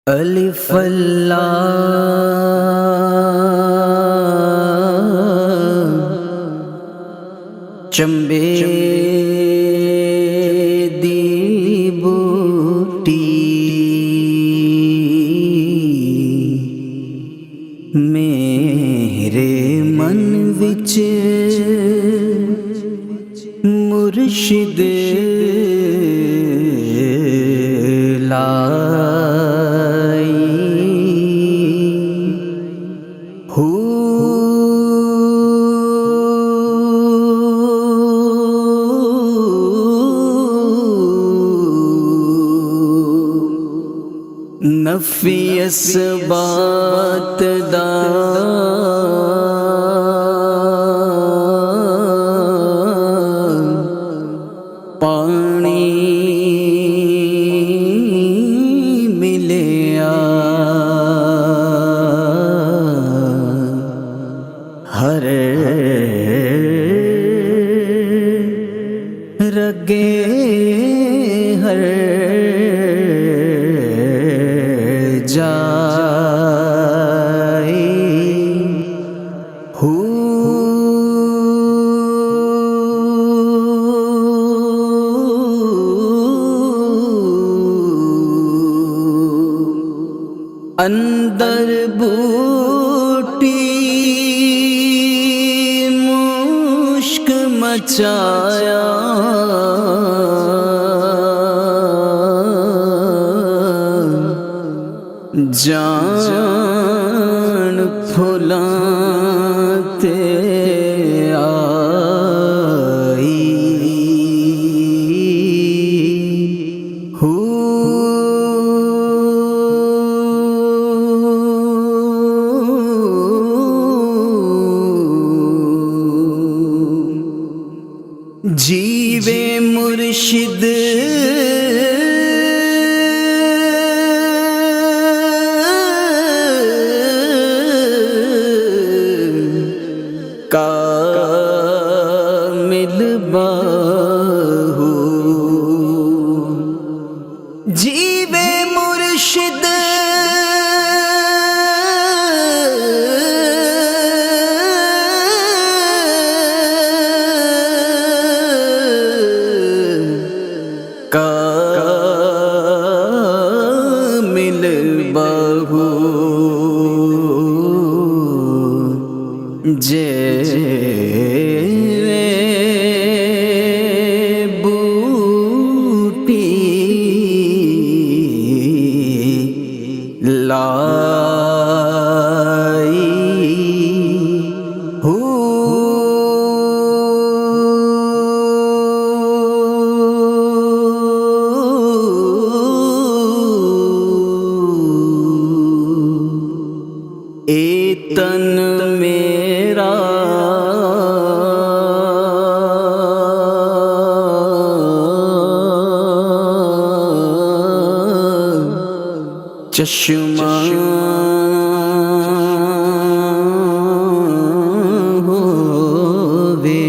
الف لام چمبے دی بوٹی میرے من وچ مرشد نفی اثبات دا پانی ملیا ہر رگے ہر اندر بوٹی مشک مچایا جان پھولاں تے آئی جیوے مرشد کامل باہو جیوے مرشد کامل باہو بوٹی لائی اے تن میرا چشمہ ہووے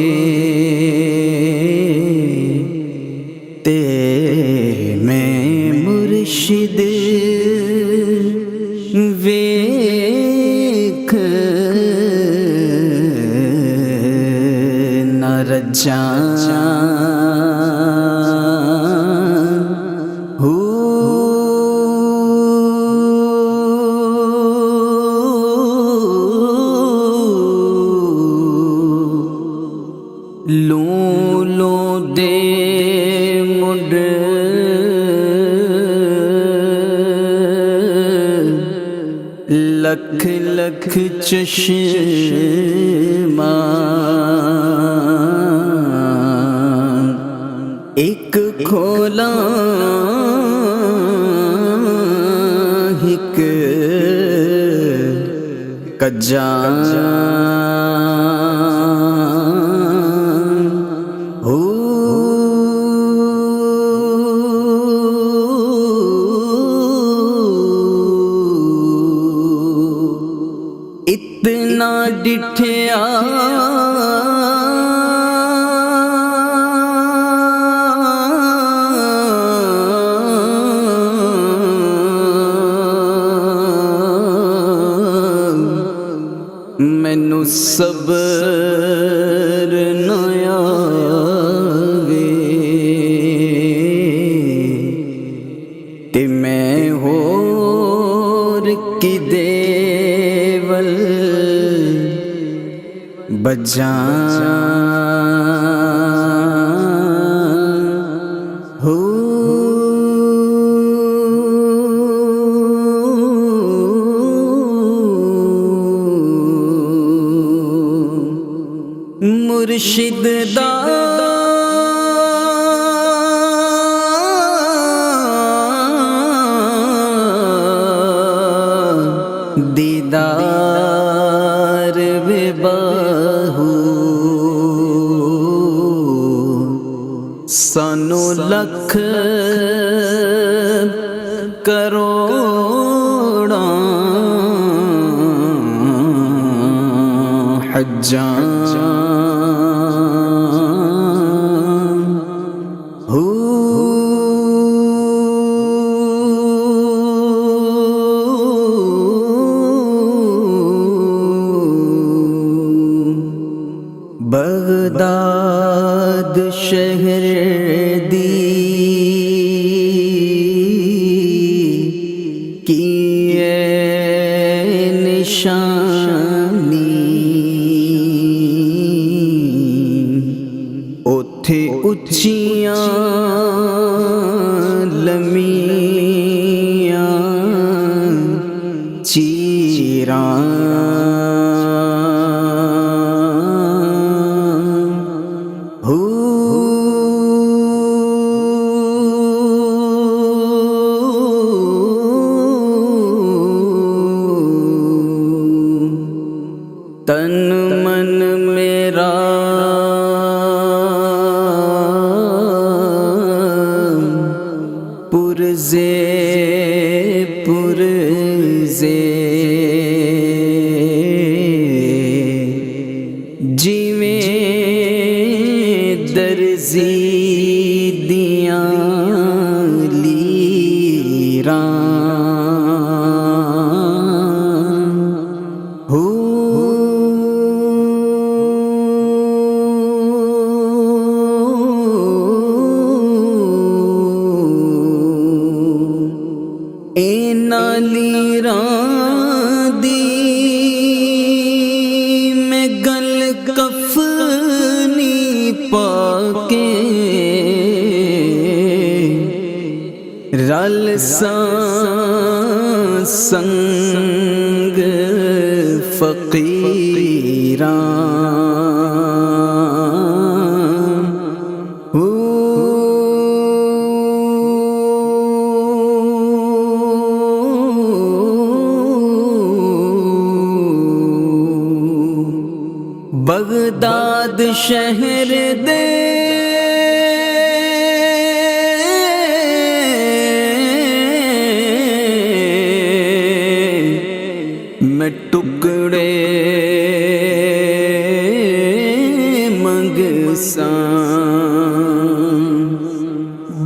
تے میں مرشد ویکھ نہ رجاں لوں لوں دے مڈ لکھ لکھ چشمہ ایک کھولاں ہک کجاں اتنا ڈٹھیا مینوں صبر نہ آوے تے میں ہور کدے ول بجاں مرشد دا دیدار بے باہو سانو لکھ کروڑاں حجاں بغداد شہر دی کی نشانی اوتھے اچھیاں لمیاں چیراں تن من میرا پرزے جویں درزی دیاں لیراں لیراں دی میں گل کفنی پا کے رل سنگ فقیراں بغداد شہر دے میں ٹکڑے منگساں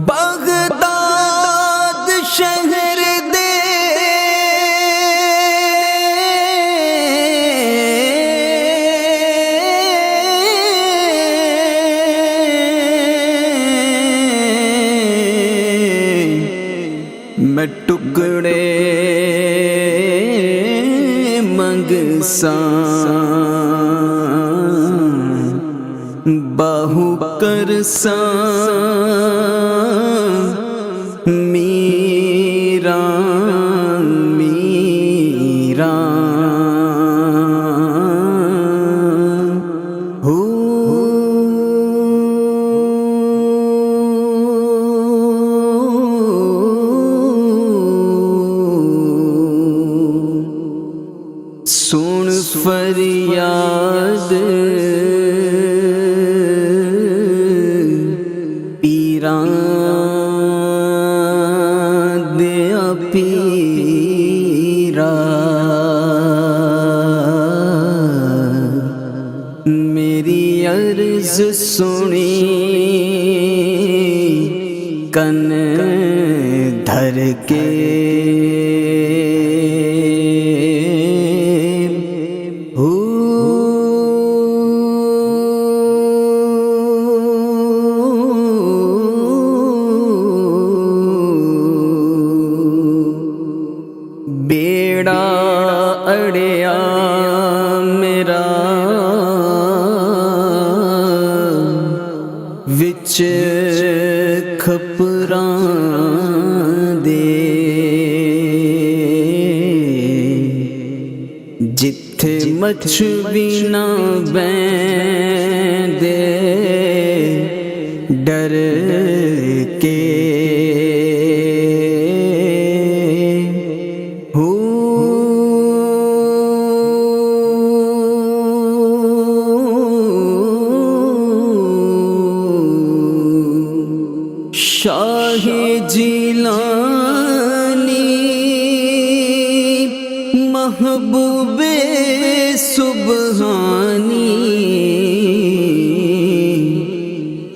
بغداد شہر دے میں ٹکڑے منگساں باہو کرساں میراں سن فریاد پیراں دیا پیرا میری عرض سنی کن دھر کے ہو بیڑا اڑیا میرا وچ کھپراں دے جتھے مچھ بھی نہ بیندے ڈر کے شاہ جیلانی محبوب سبحانی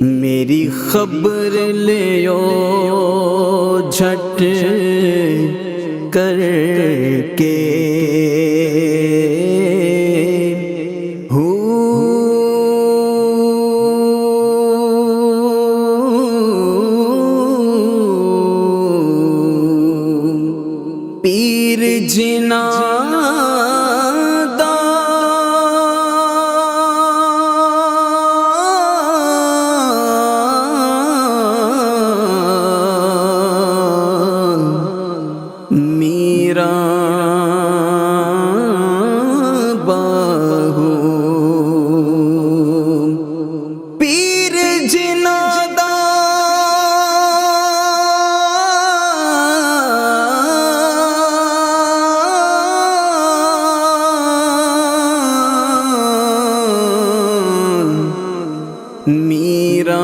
میری خبر لیو جھٹ کر کے پیر جنا دا میرا باہو پیر جنا دا میرا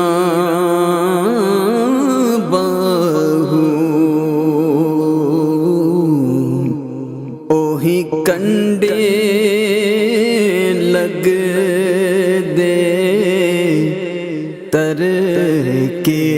باہو اوہی کنڈے لگ دے تر کے